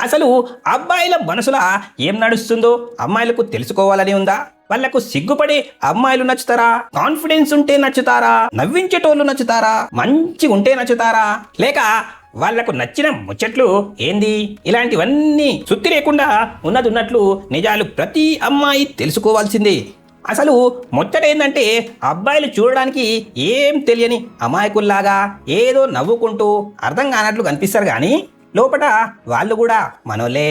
అసలు అబ్బాయిల మనసులో ఏం నడుస్తుందో అమ్మాయిలకు తెలుసుకోవాలని ఉందా? వాళ్లకు సిగ్గుపడే అమ్మాయిలు నచ్చుతారా? కాన్ఫిడెన్స్ ఉంటే నచ్చుతారా? నవ్వించేటోళ్ళు నచ్చుతారా? మంచి ఉంటే నచ్చుతారా? లేక వాళ్లకు నచ్చిన ముచ్చట్లు ఏంది? ఇలాంటివన్నీ సుత్తి లేకుండా ఉన్నది ఉన్నట్లు నిజాలు ప్రతి అమ్మాయి తెలుసుకోవాల్సిందే. అసలు ముచ్చట ఏంటంటే అబ్బాయిలు చూడడానికి ఏం తెలియని అమాయకుల్లాగా ఏదో నవ్వుకుంటూ అర్థం కానట్లు కనిపిస్తారు, కానీ లోపల వాళ్ళు కూడా మనోలే.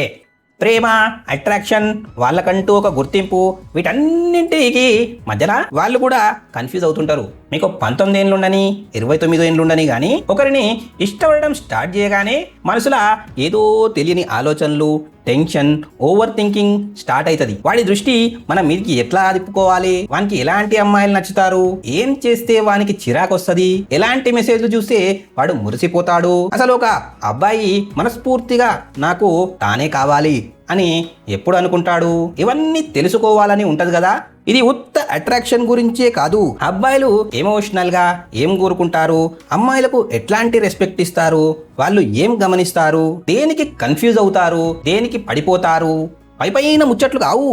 ప్రేమ, అట్రాక్షన్, వాళ్ళకంటూ ఒక గుర్తింపు, వీటన్నింటికి మధ్యలో వాళ్ళు కూడా కన్ఫ్యూజ్ అవుతుంటారు. మీకు 19 ఏళ్ళు ఉండని 29 ఏళ్ళు ఉండని కానీ ఒకరిని ఇష్టపడడం స్టార్ట్ చేయగానే మనసులో ఏదో తెలియని ఆలోచనలు, టెన్షన్, ఓవర్ థింకింగ్ స్టార్ట్ అవుతుంది. వాడి దృష్టి మన మీదకి ఎట్లా తిప్పుకోవాలి, వానికి ఎలాంటి అమ్మాయిలు నచ్చుతారు, ఏం చేస్తే వానికి చిరాకు వస్తుంది, ఎలాంటి మెసేజ్లు చూస్తే వాడు మురిసిపోతాడు, అసలు ఒక అబ్బాయి మనస్ఫూర్తిగా నాకు తానే కావాలి అని ఎప్పుడు అనుకుంటాడు, ఇవన్నీ తెలుసుకోవాలని ఉంటది కదా. ఇది ఉత్త అట్రాక్షన్ గురించే కాదు, అబ్బాయిలు ఎమోషనల్ గా ఏం కోరుకుంటారు, అమ్మాయిలకు ఎట్లాంటి రెస్పెక్ట్ ఇస్తారు, వాళ్ళు ఏం గమనిస్తారు, దేనికి కన్ఫ్యూజ్ అవుతారు, దేనికి పడిపోతారు, పైపైన ముచ్చట్లు కావు.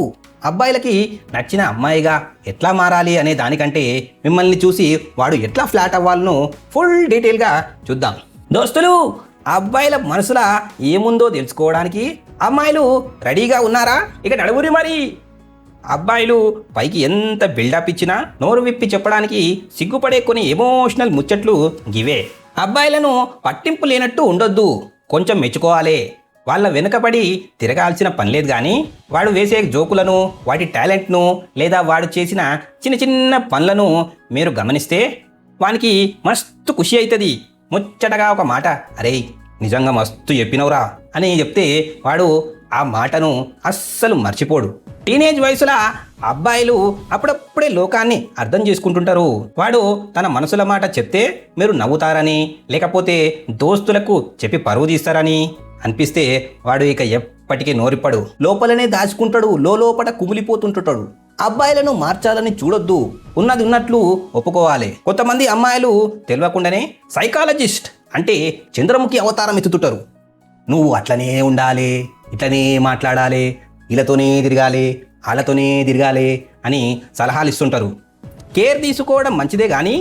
అబ్బాయిలకి నచ్చిన అమ్మాయిగా ఎట్లా మారాలి అనే దానికంటే మిమ్మల్ని చూసి వాడు ఎట్లా ఫ్లాట్ అవ్వాలనో ఫుల్ డీటెయిల్గా చూద్దాం. దోస్తులు, అబ్బాయిల మనసులో ఏముందో తెలుసుకోవడానికి అమ్మాయిలు రెడీగా ఉన్నారా? ఇక నడుగురి మరి. అబ్బాయిలు పైకి ఎంత బిల్డప్ ఇచ్చినా నోరు విప్పి చెప్పడానికి సిగ్గుపడే కొన్ని ఎమోషనల్ ముచ్చట్లు గివే. అబ్బాయిలను పట్టింపు లేనట్టు ఉండొద్దు, కొంచెం మెచ్చుకోవాలి. వాళ్ళ వెనుకబడి తిరగాల్సిన పనిలేదు, కానీ వాడు వేసే జోకులను, వాటి టాలెంట్ను, లేదా వాడు చేసిన చిన్న చిన్న పనులను మీరు గమనిస్తే వానికి మస్తు ఖుషి అవుతుంది. ముచ్చటగా ఒక మాట, అరే నిజంగా మస్తు చెప్పినవురా అని చెప్తే వాడు ఆ మాటను అస్సలు మర్చిపోడు. టీనేజ్ వయసులో అబ్బాయిలు అప్పుడప్పుడే లోకాన్ని అర్థం చేసుకుంటుంటారు. వాడు తన మనసుల మాట చెప్తే మీరు నవ్వుతారని, లేకపోతే దోస్తులకు చెప్పి పరువు తీస్తారని అనిపిస్తే వాడు ఇక ఎప్పటికీ నోరిప్పడు, లోపలనే దాచుకుంటాడు, లోపల కుమిలిపోతుంటాడు. అబ్బాయిలను మార్చాలని చూడొద్దు, ఉన్నది ఉన్నట్లు ఒప్పుకోవాలి. కొంతమంది అమ్మాయిలు తెలియకుండానే సైకాలజిస్ట్ అంటే చంద్రముఖి అవతారం ఎత్తుతుంటారు. నువ్వు అట్లనే ఉండాలి, ఇట్లనే మాట్లాడాలి, వీళ్ళతోనే తిరగాలి, వాళ్ళతోనే తిరగాలి అని సలహాలు ఇస్తుంటారు. కేర్ తీసుకోవడం మంచిదే, కానీ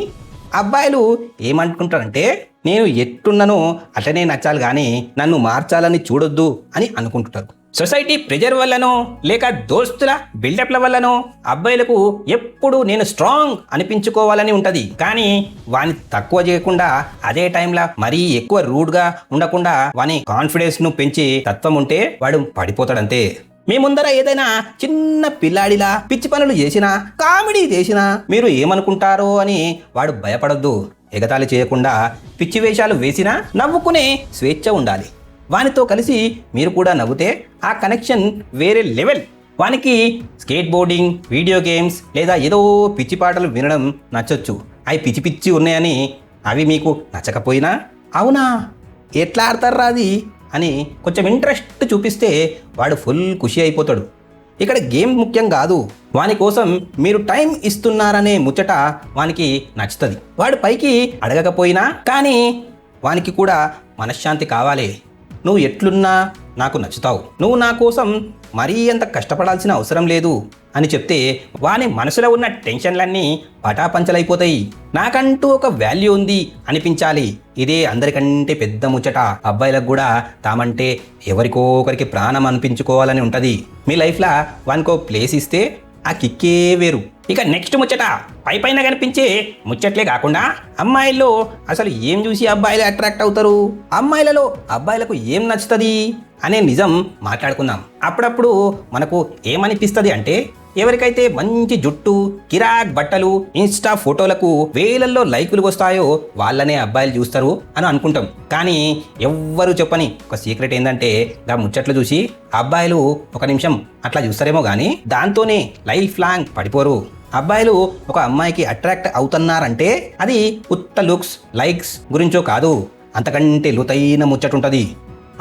అబ్బాయిలు ఏమనుకుంటారంటే నేను ఎట్టున్నానో అట్లనే నచ్చాలి, కానీ నన్ను మార్చాలని చూడొద్దు అని అనుకుంటుంటారు. సొసైటీ ప్రెజర్ వల్లనో లేక దోస్తుల బిల్డప్ల వల్లనో అబ్బాయిలకు ఎప్పుడు నేను స్ట్రాంగ్ అనిపించుకోవాలని ఉంటుంది, కానీ వాని తక్కువ చేయకుండా అదే టైంలో మరీ ఎక్కువ రూడ్గా ఉండకుండా వాని కాన్ఫిడెన్స్ను పెంచి తత్వం ఉంటే వాడు పడిపోతాడంతే. మీ ముందర ఏదైనా చిన్న పిల్లాడిలా పిచ్చి పనులు చేసినా, కామెడీ చేసినా మీరు ఏమనుకుంటారో అని వాడు భయపడొద్దు. ఎగతాళి చేయకుండా పిచ్చి వేషాలు వేసినా నవ్వుకునే స్వేచ్ఛ ఉండాలి. వానితో కలిసి మీరు కూడా నవ్వుతే ఆ కనెక్షన్ వేరే లెవెల్. వానికి స్కేట్ బోర్డింగ్, వీడియో గేమ్స్ లేదా ఏదో పిచ్చి పాటలు వినడం నచ్చొచ్చు. అవి పిచ్చి పిచ్చి ఉన్నాయని అవి మీకు నచ్చకపోయినా, అవునా ఎట్లా ఆడతారా అది అని కొంచెం ఇంట్రెస్ట్ చూపిస్తే వాడు ఫుల్ ఖుషి అయిపోతాడు. ఇక్కడ గేమ్ ముఖ్యం కాదు, వాని కోసం మీరు టైం ఇస్తున్నారనే ముచ్చట వానికి నచ్చుతుంది. వాడు పైకి అడగకపోయినా కానీ వానికి కూడా మనశ్శాంతి కావాలి. నువ్వు ఎట్లున్నా నాకు నచ్చుతావు, నువ్వు నా కోసం మరీ అంత కష్టపడాల్సిన అవసరం లేదు అని చెప్తే వాని మనసులో ఉన్న టెన్షన్లన్నీ పటాపంచలైపోతాయి. నాకంటూ ఒక వాల్యూ ఉంది అనిపించాలి. ఇదే అందరికంటే పెద్ద ముచ్చట. అబ్బాయిలకు కూడా తామంటే ఎవరికో ఒకరికి ప్రాణం అనిపించుకోవాలని ఉంటుంది. మీ లైఫ్లో వానికో ప్లేస్ ఇస్తే ఆ కిక్కే వేరు. ఇక నెక్స్ట్ ముచ్చట, పైపైన కనిపించే ముచ్చట్లే కాకుండా అమ్మాయిల్లో అసలు ఏం చూసి అబ్బాయిలు అట్రాక్ట్ అవుతారు, అమ్మాయిలలో అబ్బాయిలకు ఏం నచ్చుతుంది అనే నిజం మాట్లాడుకుందాం. అప్పుడప్పుడు మనకు ఏమనిపిస్తుంది అంటే, ఎవరికైతే మంచి జుట్టు, కిరాక్ బట్టలు, ఇన్స్టా ఫోటోలకు వేలల్లో లైకులు వస్తాయో వాళ్ళనే అబ్బాయిలు చూస్తారు అని అనుకుంటాం. కానీ ఎవ్వరు చెప్పని ఒక సీక్రెట్ ఏంటంటే, గా ముచ్చట్లు చూసి అబ్బాయిలు ఒక నిమిషం అట్లా చూస్తారేమో కానీ దాంతోనే లైఫ్ లాంగ్ పడిపోరు. అబ్బాయిలు ఒక అమ్మాయికి అట్రాక్ట్ అవుతున్నారంటే అది ఉత్త లుక్స్, లైక్స్ గురించో కాదు, అంతకంటే లోతైన ముచ్చటుంటది.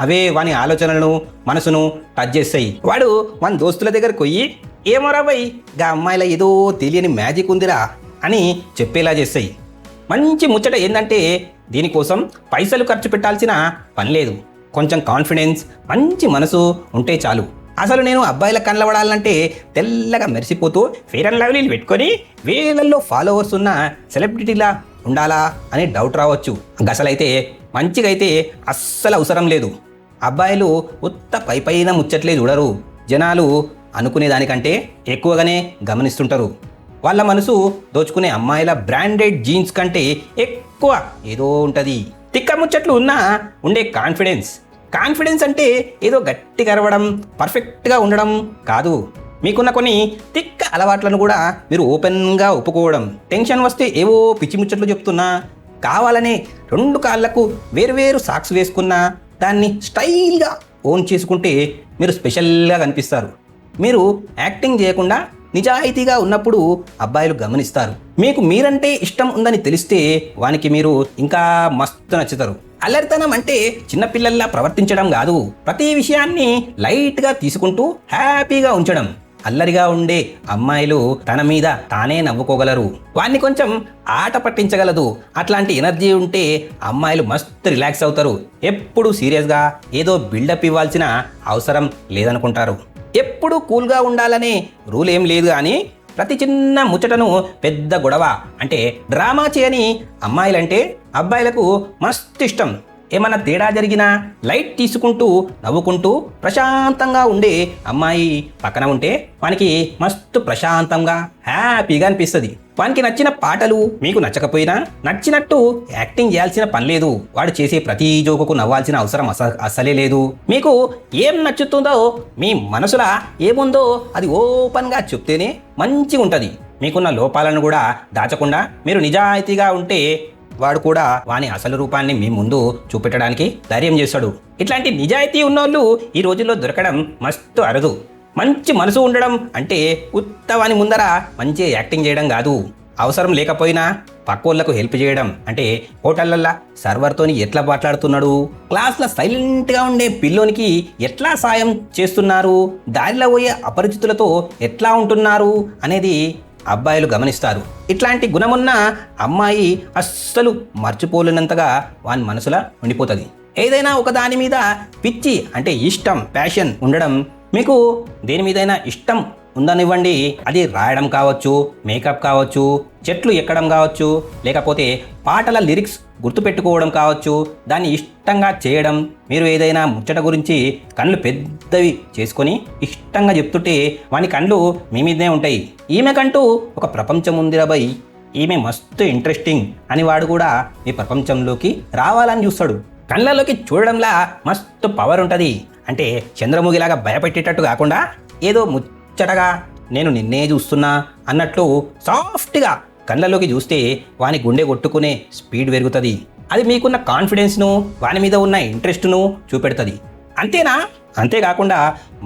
అవే వాని ఆలోచనలను, మనసును టచ్ చేస్తాయి. వాడు మన దోస్తుల దగ్గరకు పోయి, ఏమోరా బై గా అమ్మాయిల ఏదో తెలియని మ్యాజిక్ ఉందిరా అని చెప్పేలా చేస్తాయి. మంచి ముచ్చట ఏంటంటే దీనికోసం పైసలు ఖర్చు పెట్టాల్సిన పని లేదు. కొంచెం కాన్ఫిడెన్స్, మంచి మనసు ఉంటే చాలు. అసలు నేను అబ్బాయిల కనబడాలంటే తెల్లగా మెరిసిపోతూ ఫెయిర్ అండ్ లవ్లీలు పెట్టుకొని వేలల్లో ఫాలోవర్స్ ఉన్న సెలబ్రిటీలా ఉండాలా అని డౌట్ రావచ్చు. అసలైతే మంచిగా అయితే అస్సలు అవసరం లేదు. అబ్బాయిలు ఉత్త పైన ముచ్చట్లే చూడరు. జనాలు అనుకునేదానికంటే ఎక్కువగానే గమనిస్తుంటారు. వాళ్ళ మనసు దోచుకునే అమ్మాయిల బ్రాండెడ్ జీన్స్ కంటే ఎక్కువ ఏదో ఉంటుంది. తిక్క ముచ్చట్లు ఉన్నా ఉండే కాన్ఫిడెన్స్ అంటే ఏదో గట్టిగా అరవడం, పర్ఫెక్ట్గా ఉండడం కాదు. మీకున్న కొన్ని తిక్క అలవాట్లను కూడా మీరు ఓపెన్గా ఒప్పుకోవడం. టెన్షన్ వస్తే ఏవో పిచ్చి ముచ్చట్లు చెప్తున్నా, కావాలనే 2 కాళ్ళకు వేరువేరు సాక్స్ వేసుకున్నా దాన్ని స్టైల్గా ఓన్ చేసుకుంటే మీరు స్పెషల్గా కనిపిస్తారు. మీరు యాక్టింగ్ చేయకుండా నిజాయితీగా ఉన్నప్పుడు అబ్బాయిలు గమనిస్తారు. మీకు మీరంటే ఇష్టం ఉందని తెలిస్తే వానికి మీరు ఇంకా మస్తు నచ్చుతారు. అల్లరితనం అంటే చిన్నపిల్లల్లా ప్రవర్తించడం కాదు, ప్రతి విషయాన్ని లైట్గా తీసుకుంటూ హ్యాపీగా ఉంచడం. అల్లరిగా ఉండే అమ్మాయిలు తన మీద తానే నవ్వుకోగలరు. వాన్ని కొంచెం ఆట పట్టించగలదు. అట్లాంటి ఎనర్జీ ఉంటే అమ్మాయిలు మస్తు రిలాక్స్ అవుతారు. ఎప్పుడు సీరియస్గా ఏదో బిల్డప్ ఇవ్వాల్సిన అవసరం లేదనుకుంటారు. ఎప్పుడు కూల్గా ఉండాలనే రూల్ ఏం లేదు, కానీ ప్రతి చిన్న ముచ్చటను పెద్ద గొడవ అంటే డ్రామా చేయని అమ్మాయిలంటే అబ్బాయిలకు మస్తు ఇష్టం. ఏమన్నా తేడా జరిగినా లైట్ తీసుకుంటూ నవ్వుకుంటూ ప్రశాంతంగా ఉండే అమ్మాయి పక్కన ఉంటే వానికి మస్తు ప్రశాంతంగా హ్యాపీగా అనిపిస్తుంది. వానికి నచ్చిన పాటలు మీకు నచ్చకపోయినా నచ్చినట్టు యాక్టింగ్ చేయాల్సిన పని లేదు. వాడు చేసే ప్రతి జోకుకు నవ్వాల్సిన అవసరం అస్సలే లేదు. మీకు ఏం నచ్చుతుందో, మీ మనసులో ఏముందో అది ఓపెన్గా చెప్తేనే మంచిగా ఉంటుంది. మీకున్న లోపాలను కూడా దాచకుండా మీరు నిజాయితీగా ఉంటే వాడు కూడా వాని అసలు రూపాన్ని మీ ముందు చూపెట్టడానికి ధైర్యం చేస్తాడు. ఇట్లాంటి నిజాయితీ ఉన్నోళ్ళు ఈ రోజుల్లో దొరకడం మస్తు అరుదు. మంచి మనసు ఉండడం అంటే ఉత్తవాని ముందర మంచి యాక్టింగ్ చేయడం కాదు. అవసరం లేకపోయినా పక్కోళ్లకు హెల్ప్ చేయడం అంటే హోటళ్ళల్లో సర్వర్తోని ఎట్లా మాట్లాడుతున్నాడు, క్లాస్లో సైలెంట్గా ఉండే పిల్లోనికి ఎట్లా సాయం చేస్తున్నారు, దారిలో పోయే అపరిచితులతో ఎట్లా ఉంటున్నారు అనేది అబ్బాయిలు గమనిస్తారు. ఇట్లాంటి గుణమున్న అమ్మాయి అస్సలు మర్చిపోలేనంతగా వాని మనసులో ఉండిపోతుంది. ఏదైనా ఒక దాని మీద పిచ్చి అంటే ఇష్టం, ప్యాషన్ ఉండడం. మీకు దేని మీదైనా ఇష్టం ఉందనివ్వండి, అది రాయడం కావచ్చు, మేకప్ కావచ్చు, చెట్లు ఎక్కడం కావచ్చు, లేకపోతే పాటల లిరిక్స్ గుర్తుపెట్టుకోవడం కావచ్చు, దాన్ని ఇష్టంగా చేయడం. మీరు ఏదైనా ముచ్చట గురించి కళ్ళు పెద్దవి చేసుకొని ఇష్టంగా చెప్తుంటే వాని కళ్ళు మీ మీదనే ఉంటాయి. ఈమెకంటూ ఒక ప్రపంచం ఉందిరాబై, ఈమె మస్తు ఇంట్రెస్టింగ్ అని వాడు కూడా మీ ప్రపంచంలోకి రావాలని చూస్తాడు. కళ్ళలోకి చూడడంలా మస్తు పవర్ ఉంటుంది. అంటే చంద్రముఖిలాగా భయపెట్టేటట్టు కాకుండా ఏదో ముచ్చటగా నేను నిన్నే చూస్తున్నా అన్నట్లు సాఫ్ట్గా కళ్ళలోకి చూస్తే వాని గుండె కొట్టుకునే స్పీడ్ పెరుగుతుంది. అది మీకున్న కాన్ఫిడెన్స్ను, వాని మీద ఉన్న ఇంట్రెస్ట్ను చూపెడుతుంది. అంతేనా? అంతేకాకుండా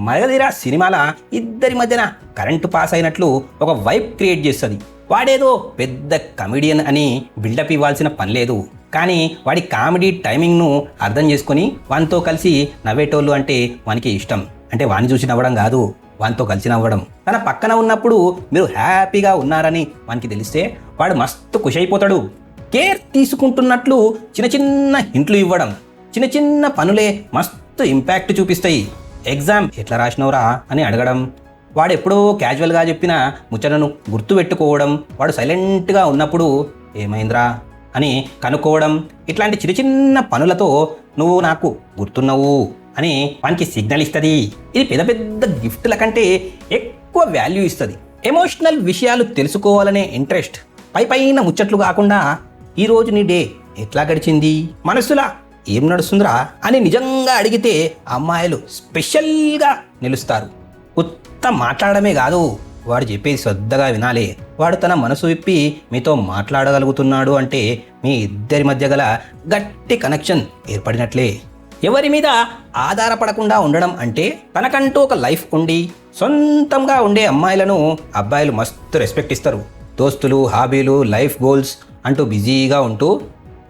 మగధీర సినిమాల ఇద్దరి మధ్యన కరెంటు పాస్ అయినట్లు ఒక వైబ్ క్రియేట్ చేస్తుంది. వాడేదో పెద్ద కమెడియన్ అని బిల్డప్ ఇవ్వాల్సిన పని లేదు, కానీ వాడి కామెడీ టైమింగ్ను అర్థం చేసుకొని వానితో కలిసి నవ్వేటోళ్ళు అంటే వానికి ఇష్టం. అంటే వాని చూసి నవ్వడం కాదు, వానితో కలిసి నవ్వడం. తన పక్కన ఉన్నప్పుడు మీరు హ్యాపీగా ఉన్నారని వానికి తెలిస్తే వాడు మస్తు ఖుషి అయిపోతాడు. కేర్ తీసుకుంటున్నట్లు చిన్న చిన్న హింట్లు ఇవ్వడం, చిన్న చిన్న పనులే మస్తు ఇంపాక్ట్ చూపిస్తాయి. ఎగ్జామ్ ఎట్లా రాసినవరా అని అడగడం, వాడు ఎప్పుడో క్యాజువల్గా చెప్పిన ముచ్చటను గుర్తుపెట్టుకోవడం, వాడు సైలెంట్గా ఉన్నప్పుడు ఏమైందిరా అని కనుక్కోవడం. ఇట్లాంటి చిన్న చిన్న పనులతో నువ్వు నాకు గుర్తున్నావు అని వానికి సిగ్నల్ ఇస్తుంది. ఇది పెద్ద పెద్ద గిఫ్ట్ల కంటే ఎక్కువ వాల్యూ ఇస్తుంది. ఎమోషనల్ విషయాలు తెలుసుకోవాలనే ఇంట్రెస్ట్, పైన ముచ్చట్లు కాకుండా ఈరోజు నీ డే ఎట్లా గడిచింది, మనసులా ఏం నడుస్తుందిరా అని నిజంగా అడిగితే అమ్మాయిలు స్పెషల్గా నిలుస్తారు. కొత్త మాట్లాడమే కాదు, వాడు చెప్పేది శ్రద్ధగా వినాలి. వాడు తన మనసు విప్పి మీతో మాట్లాడగలుగుతున్నాడు అంటే మీ ఇద్దరి మధ్య గల గట్టి కనెక్షన్ ఏర్పడినట్లే. ఎవరి మీద ఆధారపడకుండా ఉండడం అంటే తనకంటూ ఒక లైఫ్ ఉండి సొంతంగా ఉండే అమ్మాయిలను అబ్బాయిలు మస్తు రెస్పెక్ట్ ఇస్తారు. దోస్తులు, హాబీలు, లైఫ్ గోల్స్ అంటూ బిజీగా ఉంటూ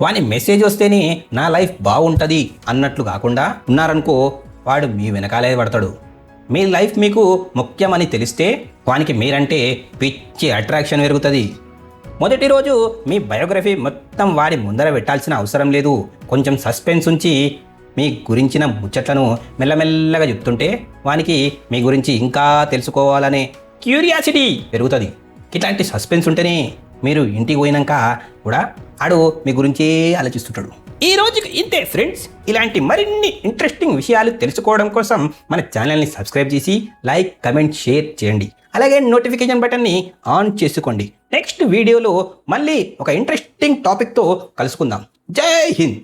వాని మెసేజ్ వస్తేనే నా లైఫ్ బాగుంటుంది అన్నట్లు కాకుండా ఉన్నారనుకో, వాడు మీ వెనకాలే పడతాడు. మీ లైఫ్ మీకు ముఖ్యమని తెలిస్తే వానికి మీరంటే పిచ్చి అట్రాక్షన్ పెరుగుతుంది. మొదటి రోజు మీ బయోగ్రఫీ మొత్తం వాడి ముందర పెట్టాల్సిన అవసరం లేదు. కొంచెం సస్పెన్స్ ఉంచి మీ గురించిన ముచ్చట్లను మెల్లమెల్లగా చెప్తుంటే వానికి మీ గురించి ఇంకా తెలుసుకోవాలనే క్యూరియాసిటీ పెరుగుతుంది. ఇట్లాంటి సస్పెన్స్ ఉంటేనే మీరు ఇంటికి పోయినాక కూడా ఆడు మీ గురించే ఆలోచిస్తుంటాడు. ఈ రోజుకి ఇంతే ఫ్రెండ్స్. ఇలాంటి మరిన్ని ఇంట్రెస్టింగ్ విషయాలు తెలుసుకోవడం కోసం మన ఛానల్ని సబ్స్క్రైబ్ చేసి లైక్, కమెంట్, షేర్ చేయండి. అలాగే నోటిఫికేషన్ బటన్ని ఆన్ చేసుకోండి. నెక్స్ట్ వీడియోలో మళ్ళీ ఒక ఇంట్రెస్టింగ్ టాపిక్తో కలుసుకుందాం. జై హింద్.